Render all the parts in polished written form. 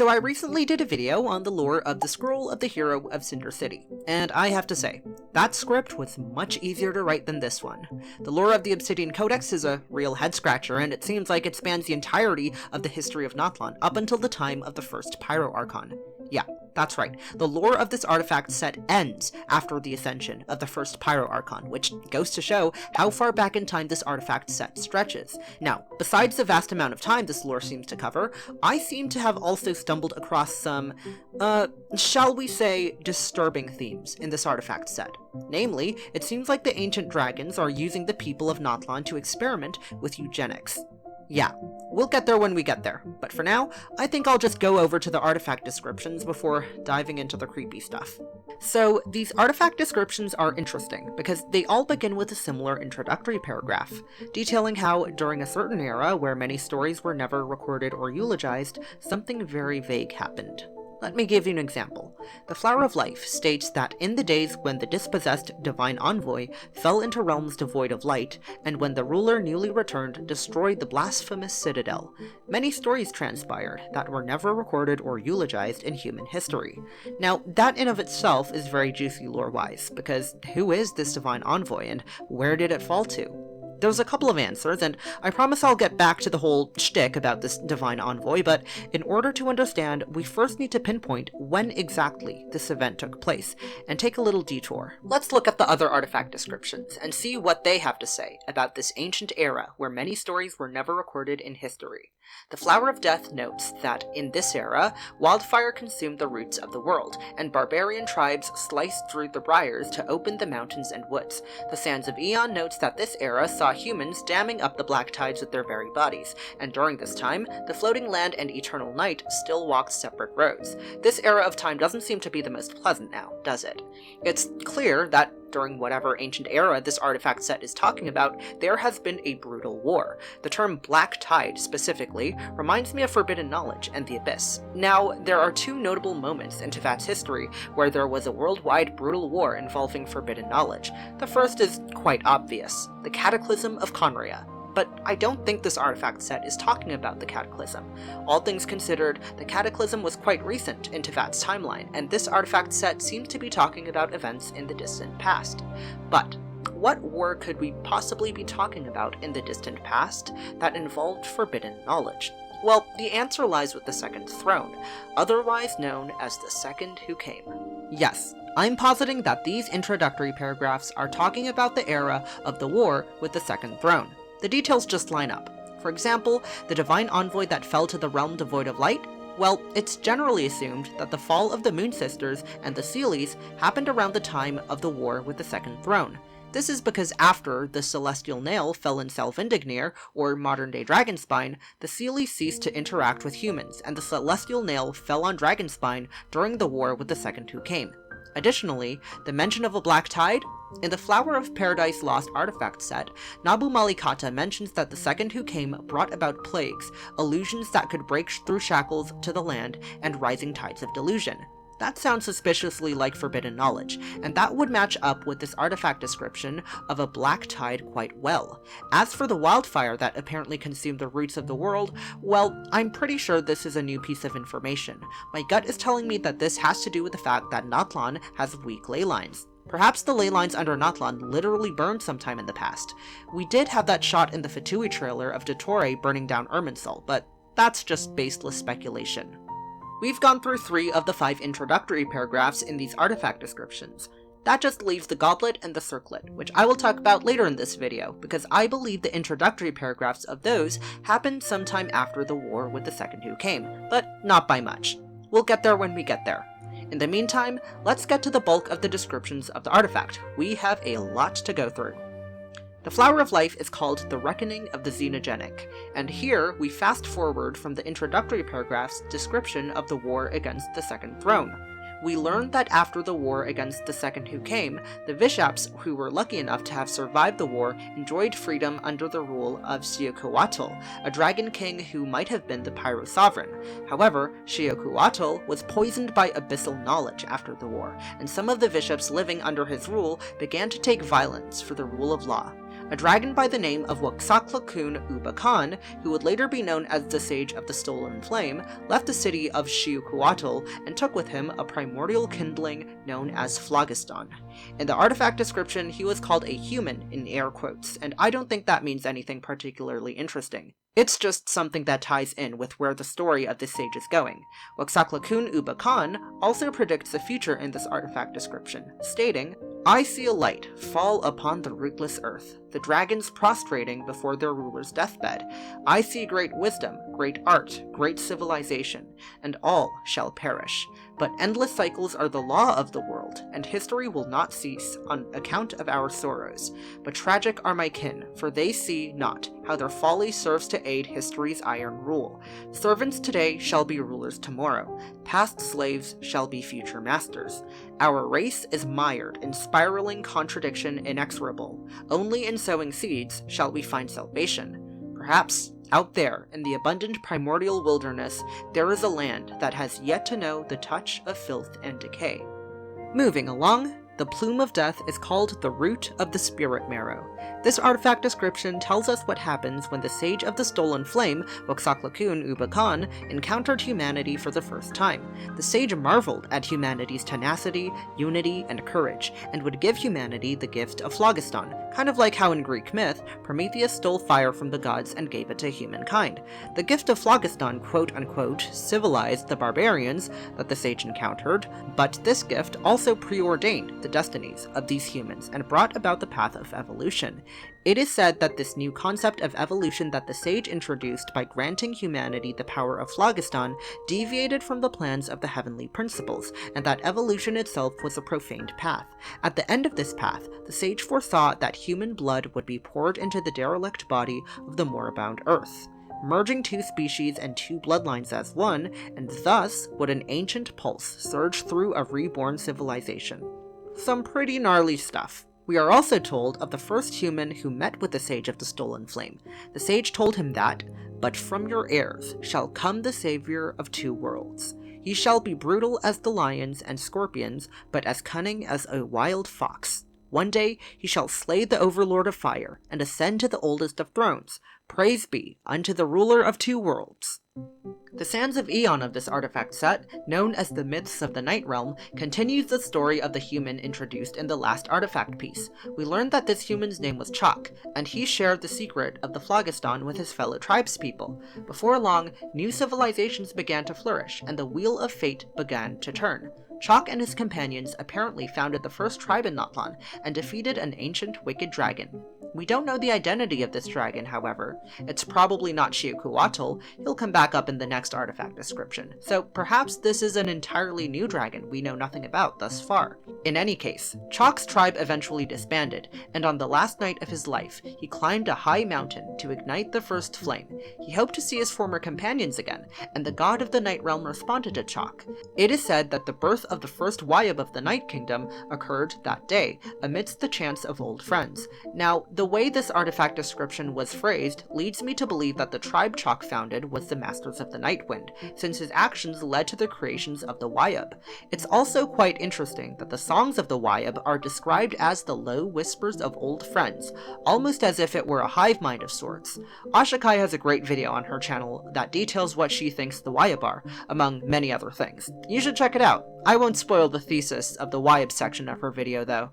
So I recently did a video on the lore of the Scroll of the Hero of Cinder City, and I have to say, that script was much easier to write than this one. The lore of the Obsidian Codex is a real head-scratcher, and it seems like it spans the entirety of the history of Natlan up until the time of the first Pyro Archon. Yeah, that's right. The lore of this artifact set ends after the ascension of the first Pyro Archon, which goes to show how far back in time this artifact set stretches. Now, besides the vast amount of time this lore seems to cover, I seem to have also stumbled across some, shall we say, disturbing themes in this artifact set. Namely, it seems like the ancient dragons are using the people of Natlan to experiment with eugenics. Yeah, we'll get there when we get there, but for now, I think I'll just go over to the artifact descriptions before diving into the creepy stuff. So, these artifact descriptions are interesting, because they all begin with a similar introductory paragraph, detailing how, during a certain era where many stories were never recorded or eulogized, something very vague happened. Let me give you an example. The Flower of Life states that in the days when the dispossessed divine envoy fell into realms devoid of light, and when the ruler newly returned destroyed the blasphemous citadel, many stories transpired that were never recorded or eulogized in human history. Now, that in of itself is very juicy lore-wise, because who is this divine envoy, and where did it fall to? There's a couple of answers, and I promise I'll get back to the whole shtick about this divine envoy, but in order to understand, we first need to pinpoint when exactly this event took place, and take a little detour. Let's look at the other artifact descriptions, and see what they have to say about this ancient era where many stories were never recorded in history. The Flower of Death notes that, in this era, wildfire consumed the roots of the world, and barbarian tribes sliced through the briars to open the mountains and woods. The Sands of Aeon notes that this era saw humans damming up the black tides with their very bodies, and during this time, the floating land and eternal night still walked separate roads. This era of time doesn't seem to be the most pleasant now, does it? It's clear that during whatever ancient era this artifact set is talking about, there has been a brutal war. The term Black Tide, specifically, reminds me of Forbidden Knowledge and the Abyss. Now, there are two notable moments in Tevat's history where there was a worldwide brutal war involving forbidden knowledge. The first is quite obvious, the Cataclysm of Conria. But I don't think this artifact set is talking about the Cataclysm. All things considered, the Cataclysm was quite recent in Tevat's timeline, and this artifact set seems to be talking about events in the distant past. But what war could we possibly be talking about in the distant past that involved forbidden knowledge? Well, the answer lies with the Second Throne, otherwise known as the Second Who Came. Yes, I'm positing that these introductory paragraphs are talking about the era of the war with the Second Throne. The details just line up. For example, the divine envoy that fell to the realm devoid of light? Well, it's generally assumed that the fall of the Moon Sisters and the Seelies happened around the time of the war with the Second Throne. This is because after the Celestial Nail fell in Selvindignir, or modern-day Dragonspine, the Seelies ceased to interact with humans, and the Celestial Nail fell on Dragonspine during the war with the Second Who Came. Additionally, the mention of a black tide? In the Flower of Paradise Lost artifact set, Nabu Malikata mentions that the Second Who Came brought about plagues, illusions that could break through shackles to the land, and rising tides of delusion. That sounds suspiciously like forbidden knowledge, and that would match up with this artifact description of a black tide quite well. As for the wildfire that apparently consumed the roots of the world, well, I'm pretty sure this is a new piece of information. My gut is telling me that this has to do with the fact that Natlan has weak ley lines. Perhaps the ley lines under Natlan literally burned sometime in the past. We did have that shot in the Fatui trailer of Dottore burning down Irminsul, but that's just baseless speculation. We've gone through 3 of the 5 introductory paragraphs in these artifact descriptions. That just leaves the Goblet and the Circlet, which I will talk about later in this video, because I believe the introductory paragraphs of those happened sometime after the war with the Second Who Came, but not by much. We'll get there when we get there. In the meantime, let's get to the bulk of the descriptions of the artifact. We have a lot to go through. The Flower of Life is called The Reckoning of the Xenogenic, and here we fast forward from the introductory paragraph's description of the war against the Second Throne. We learned that after the war against the Second Who Came, the Vishaps who were lucky enough to have survived the war enjoyed freedom under the rule of Xiaoquatl, a dragon king who might have been the Pyro Sovereign. However, Xiaoquatl was poisoned by abyssal knowledge after the war, and some of the Vishaps living under his rule began to take violence for the rule of law. A dragon by the name of Waxaklakun Ubakan, who would later be known as the Sage of the Stolen Flame, left the city of Xiuquatl and took with him a primordial kindling known as phlogiston. In the artifact description, he was called a human in air quotes, and I don't think that means anything particularly interesting. It's just something that ties in with where the story of this sage is going. Waxaklakun Ubakan also predicts the future in this artifact description, stating, "I see a light fall upon the rootless earth, the dragons prostrating before their ruler's deathbed. I see great wisdom, great art, great civilization, and all shall perish. But endless cycles are the law of the world, and history will not cease on account of our sorrows. But tragic are my kin, for they see not how their folly serves to aid history's iron rule. Servants today shall be rulers tomorrow, past slaves shall be future masters. Our race is mired in spiraling contradiction inexorable. Only in sowing seeds shall we find salvation. Perhaps out there in the abundant primordial wilderness, there is a land that has yet to know the touch of filth and decay." Moving along, the Plume of Death is called the Root of the Spirit Marrow. This artifact description tells us what happens when the Sage of the Stolen Flame, Waxaklakun Ubakan, encountered humanity for the first time. The sage marveled at humanity's tenacity, unity, and courage, and would give humanity the gift of phlogiston, kind of like how in Greek myth, Prometheus stole fire from the gods and gave it to humankind. The gift of phlogiston, quote-unquote, civilized the barbarians that the sage encountered, but this gift also preordained the destinies of these humans and brought about the path of evolution. It is said that this new concept of evolution that the sage introduced by granting humanity the power of phlogiston deviated from the plans of the heavenly principles, and that evolution itself was a profaned path. At the end of this path, the sage foresaw that human blood would be poured into the derelict body of the moribund earth, merging two species and two bloodlines as one, and thus would an ancient pulse surge through a reborn civilization. Some pretty gnarly stuff. We are also told of the first human who met with the Sage of the Stolen Flame. The sage told him that, "But from your heirs shall come the savior of two worlds. He shall be brutal as the lions and scorpions, but as cunning as a wild fox. One day he shall slay the overlord of fire, and ascend to the oldest of thrones. Praise be unto the ruler of two worlds." The Sands of Aeon of this artifact set, known as the Myths of the Night Realm, continues the story of the human introduced in the last artifact piece. We learned that this human's name was Chalk, and he shared the secret of the phlogiston with his fellow tribespeople. Before long, new civilizations began to flourish, and the wheel of fate began to turn. Chalk and his companions apparently founded the first tribe in Natlan, and defeated an ancient wicked dragon. We don't know the identity of this dragon, however. It's probably not Xiuquatl. He'll come back up in the next artifact description, so perhaps this is an entirely new dragon we know nothing about thus far. In any case, Chalk's tribe eventually disbanded, and on the last night of his life, he climbed a high mountain to ignite the first flame. He hoped to see his former companions again, and the god of the Night Realm responded to Chalk. It is said that the birth of the first Wayab of the Night Kingdom occurred that day, amidst the chants of old friends. Now, the way this artifact description was phrased leads me to believe that the tribe Chalk founded was the Masters of the Night Wind, since his actions led to the creations of the Wayab. It's also quite interesting that the songs of the Wayab are described as the low whispers of old friends, almost as if it were a hive mind of sorts. Ashikai has a great video on her channel that details what she thinks the Wayab are, among many other things. You should check it out. I won't spoil the thesis of the Wayab section of her video though.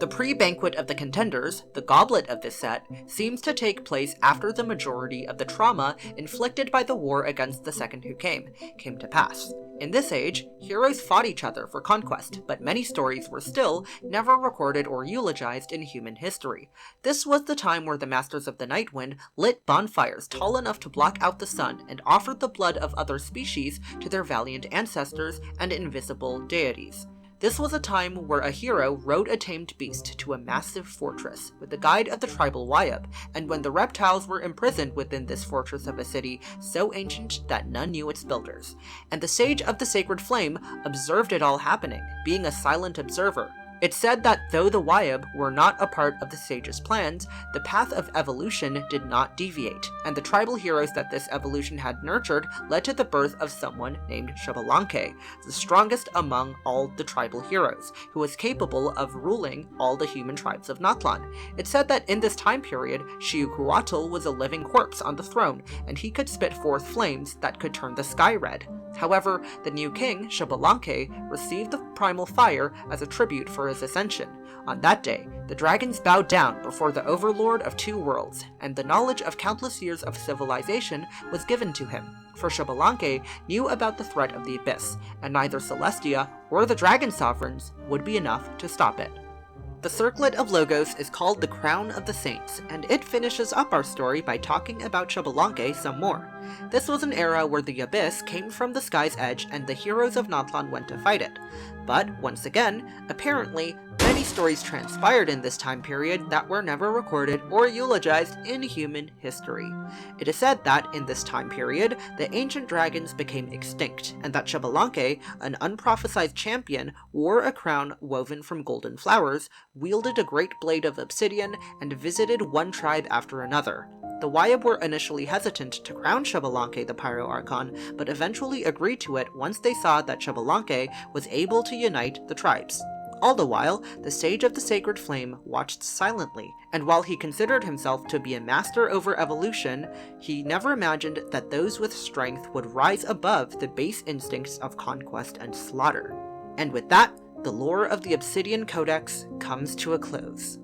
The pre-banquet of the contenders, the goblet of this set, seems to take place after the majority of the trauma inflicted by the war against the Second Who came to pass. In this age, heroes fought each other for conquest, but many stories were still never recorded or eulogized in human history. This was the time where the Masters of the Night Wind lit bonfires tall enough to block out the sun and offered the blood of other species to their valiant ancestors and invisible deities. This was a time where a hero rode a tamed beast to a massive fortress with the guide of the tribal Wayab, and when the reptiles were imprisoned within this fortress of a city so ancient that none knew its builders. And the Sage of the Sacred Flame observed it all happening, being a silent observer. It's said that though the Wyab were not a part of the sage's plans, the path of evolution did not deviate, and the tribal heroes that this evolution had nurtured led to the birth of someone named Xbalanque, the strongest among all the tribal heroes, who was capable of ruling all the human tribes of Natlan. It's said that in this time period, Xiuquatl was a living corpse on the throne, and he could spit forth flames that could turn the sky red. However, the new king, Xbalanque, received the primal fire as a tribute for his ascension. On that day, the dragons bowed down before the overlord of two worlds, and the knowledge of countless years of civilization was given to him. For Xbalanque knew about the threat of the abyss, and neither Celestia or the dragon sovereigns would be enough to stop it. The circlet of Logos is called the Crown of the Saints, and it finishes up our story by talking about Xbalanque some more. This was an era where the Abyss came from the sky's edge and the heroes of Natlan went to fight it. But, once again, apparently, many stories transpired in this time period that were never recorded or eulogized in human history. It is said that, in this time period, the ancient dragons became extinct, and that Xbalanque, an unprophesied champion, wore a crown woven from golden flowers, wielded a great blade of obsidian, and visited one tribe after another. The Wyab were initially hesitant to crown Xbalanque the Pyro Archon, but eventually agreed to it once they saw that Xbalanque was able to unite the tribes. All the while, the Sage of the Sacred Flame watched silently, and while he considered himself to be a master over evolution, he never imagined that those with strength would rise above the base instincts of conquest and slaughter. And with that, the lore of the Obsidian Codex comes to a close.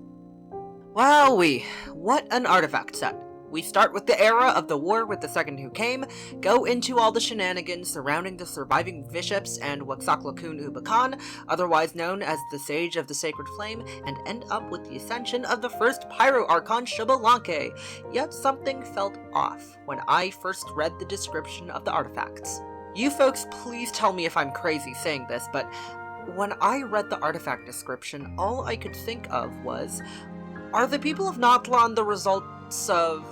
Wowee, what an artifact set! We start with the era of the war with the Second Who Came, go into all the shenanigans surrounding the surviving bishops and Waxaklakun Ubakan, otherwise known as the Sage of the Sacred Flame, and end up with the ascension of the first Pyro Archon, Xbalanque. Yet something felt off when I first read the description of the artifacts. You folks, please tell me if I'm crazy saying this, but when I read the artifact description, all I could think of was, are the people of Natlan the results of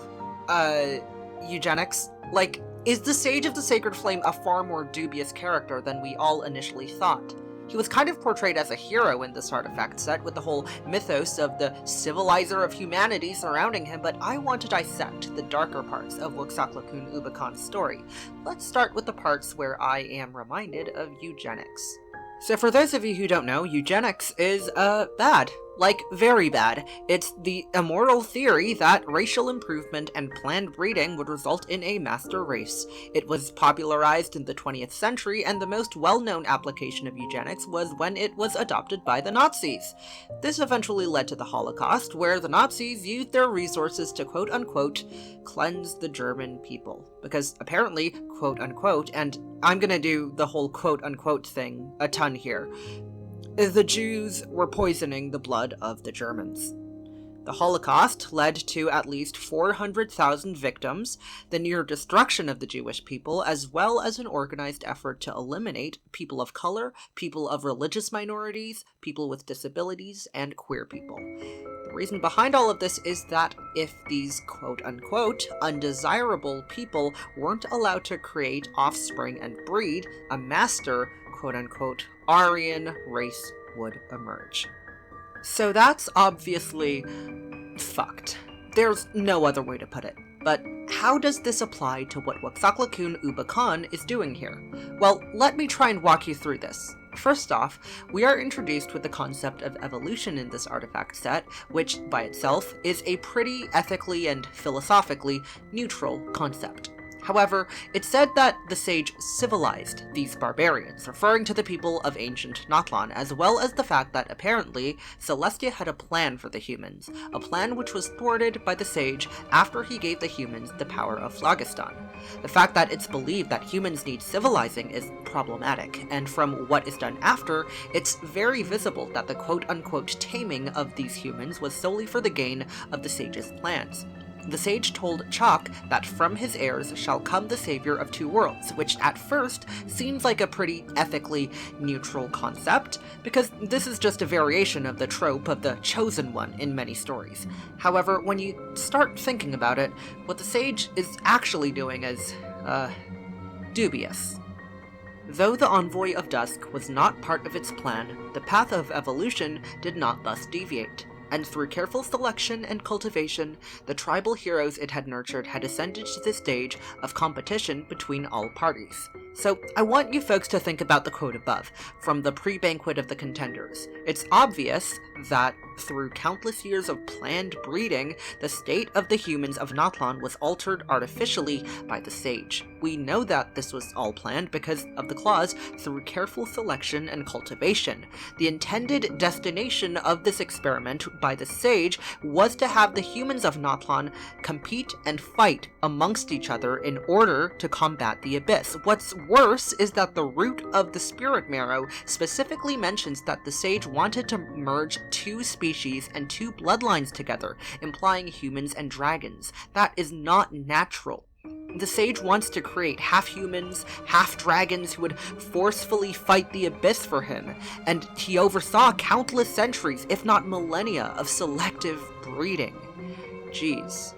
eugenics? Like, is the Sage of the Sacred Flame a far more dubious character than we all initially thought? He was kind of portrayed as a hero in this artifact set, with the whole mythos of the civilizer of humanity surrounding him, but I want to dissect the darker parts of Waxaklakun Ubakan's story. Let's start with the parts where I am reminded of eugenics. So for those of you who don't know, eugenics is, bad. Like, very bad. It's the immoral theory that racial improvement and planned breeding would result in a master race. It was popularized in the 20th century, and the most well-known application of eugenics was when it was adopted by the Nazis. This eventually led to the Holocaust, where the Nazis used their resources to quote-unquote cleanse the German people. Because apparently, quote-unquote, and I'm gonna do the whole quote-unquote thing a ton here, the Jews were poisoning the blood of the Germans. The Holocaust led to at least 400,000 victims, the near destruction of the Jewish people, as well as an organized effort to eliminate people of color, people of religious minorities, people with disabilities, and queer people. The reason behind all of this is that if these quote-unquote undesirable people weren't allowed to create offspring and breed, a master quote-unquote Aryan race would emerge. So that's obviously fucked. There's no other way to put it. But how does this apply to what Waxaklakun Ubakan is doing here? Well, let me try and walk you through this. First off, we are introduced with the concept of evolution in this artifact set, which by itself is a pretty ethically and philosophically neutral concept. However, it's said that the sage civilized these barbarians, referring to the people of ancient Natlan, as well as the fact that apparently Celestia had a plan for the humans, a plan which was thwarted by the sage after he gave the humans the power of Phlogiston. The fact that it's believed that humans need civilizing is problematic, and from what is done after, it's very visible that the quote-unquote taming of these humans was solely for the gain of the sage's plans. The sage told Chalk that from his heirs shall come the savior of two worlds, which at first seems like a pretty ethically neutral concept, because this is just a variation of the trope of the chosen one in many stories. However, when you start thinking about it, what the sage is actually doing is, dubious. Though the Envoy of Dusk was not part of its plan, the path of evolution did not thus deviate, and through careful selection and cultivation, the tribal heroes it had nurtured had ascended to the stage of competition between all parties. So I want you folks to think about the quote above, from the pre-banquet of the contenders. It's obvious that through countless years of planned breeding, the state of the humans of Natlan was altered artificially by the sage. We know that this was all planned because of the clause, through careful selection and cultivation. The intended destination of this experiment by the sage was to have the humans of Natlan compete and fight amongst each other in order to combat the abyss. What's worse is that the root of the spirit marrow specifically mentions that the sage wanted to merge two species and two bloodlines together, implying humans and dragons. That is not natural. The sage wants to create half-humans, half-dragons who would forcefully fight the abyss for him, and he oversaw countless centuries, if not millennia, of selective breeding. Jeez.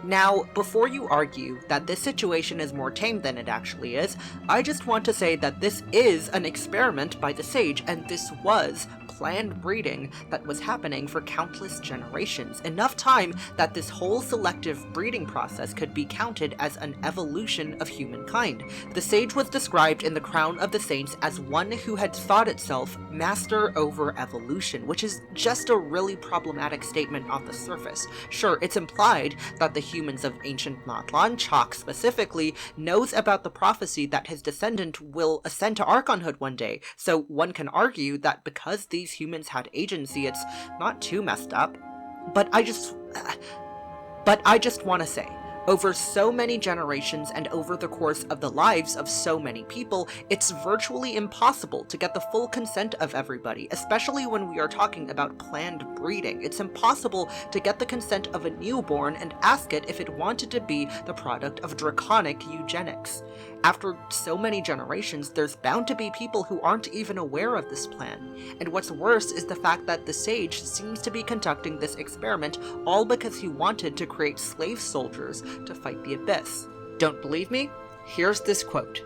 Now, before you argue that this situation is more tame than it actually is, I just want to say that this is an experiment by the sage, and this was planned breeding that was happening for countless generations, enough time that this whole selective breeding process could be counted as an evolution of humankind. The sage was described in the Crown of the Saints as one who had thought itself master over evolution, which is just a really problematic statement on the surface. Sure, it's implied that the humans of ancient Natlan, Chalk specifically, knows about the prophecy that his descendant will ascend to archonhood one day, so one can argue that because these humans had agency, it's not too messed up. But I just want to say, over so many generations and over the course of the lives of so many people, it's virtually impossible to get the full consent of everybody, especially when we are talking about planned breeding. It's impossible to get the consent of a newborn and ask it if it wanted to be the product of draconic eugenics. After so many generations, there's bound to be people who aren't even aware of this plan. And what's worse is the fact that the sage seems to be conducting this experiment all because he wanted to create slave soldiers to fight the abyss. Don't believe me? Here's this quote.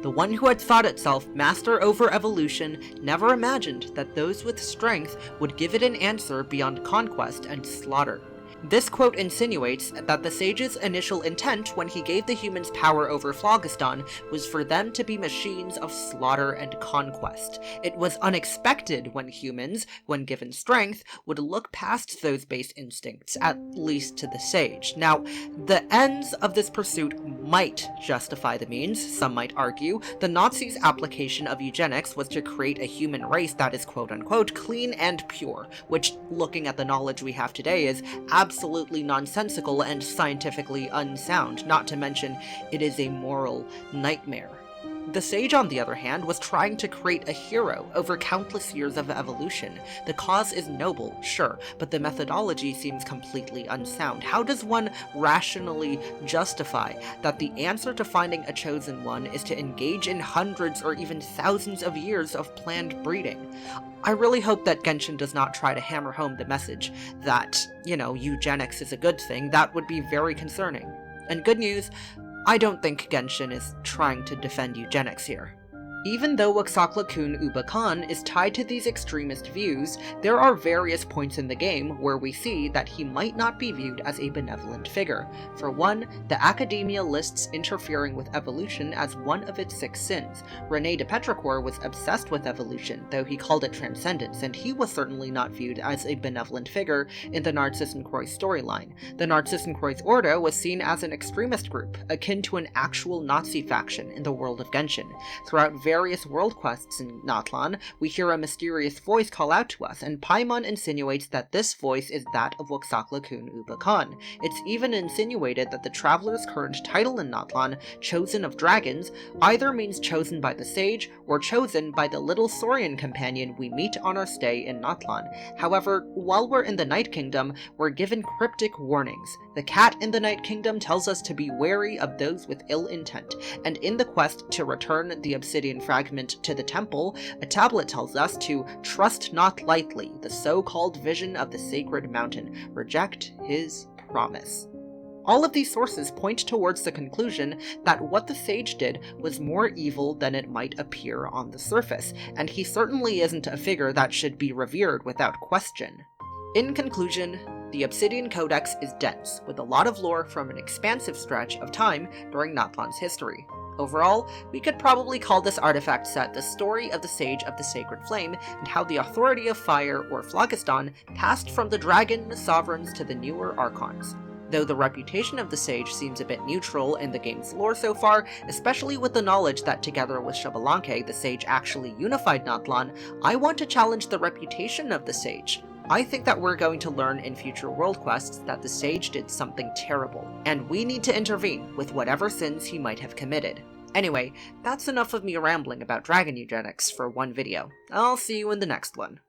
"The one who had thought itself master over evolution never imagined that those with strength would give it an answer beyond conquest and slaughter." This quote insinuates that the sage's initial intent when he gave the humans power over Phlogiston was for them to be machines of slaughter and conquest. It was unexpected when humans, when given strength, would look past those base instincts, at least to the sage. Now, the ends of this pursuit might justify the means, some might argue. The Nazis' application of eugenics was to create a human race that is quote-unquote clean and pure, which, looking at the knowledge we have today, is absolutely nonsensical and scientifically unsound, not to mention it is a moral nightmare. The sage, on the other hand, was trying to create a hero over countless years of evolution. The cause is noble, sure, but the methodology seems completely unsound. How does one rationally justify that the answer to finding a chosen one is to engage in hundreds or even thousands of years of planned breeding? I really hope that Genshin does not try to hammer home the message that, eugenics is a good thing. That would be very concerning. And good news, I don't think Genshin is trying to defend eugenics here. Even though Waxaklakun Uba Khan is tied to these extremist views, there are various points in the game where we see that he might not be viewed as a benevolent figure. For one, the academia lists interfering with evolution as one of its 6 sins. René de Petrichor was obsessed with evolution, though he called it transcendence, and he was certainly not viewed as a benevolent figure in the Narcissenkreuz storyline. The Narcissenkreuz Ordo was seen as an extremist group, akin to an actual Nazi faction in the world of Genshin. Throughout various world quests in Natlan, we hear a mysterious voice call out to us, and Paimon insinuates that this voice is that of Waxaklakun Uba Khan. It's even insinuated that the traveler's current title in Natlan, Chosen of Dragons, either means chosen by the sage, or chosen by the little Saurian companion we meet on our stay in Natlan. However, while we're in the Night Kingdom, we're given cryptic warnings. The cat in the Night Kingdom tells us to be wary of those with ill intent, and in the quest to return the Obsidian fragment to the temple, a tablet tells us to trust not lightly the so-called vision of the sacred mountain, reject his promise. All of these sources point towards the conclusion that what the sage did was more evil than it might appear on the surface, and he certainly isn't a figure that should be revered without question. In conclusion, the Obsidian Codex is dense, with a lot of lore from an expansive stretch of time during Natlan's history. Overall, we could probably call this artifact set the story of the Sage of the Sacred Flame and how the authority of fire, or Phlogiston, passed from the dragon sovereigns to the newer archons. Though the reputation of the Sage seems a bit neutral in the game's lore so far, especially with the knowledge that together with Xbalanque, the Sage actually unified Natlan, I want to challenge the reputation of the Sage. I think that we're going to learn in future world quests that the Sage did something terrible, and we need to intervene with whatever sins he might have committed. Anyway, that's enough of me rambling about dragon eugenics for one video. I'll see you in the next one.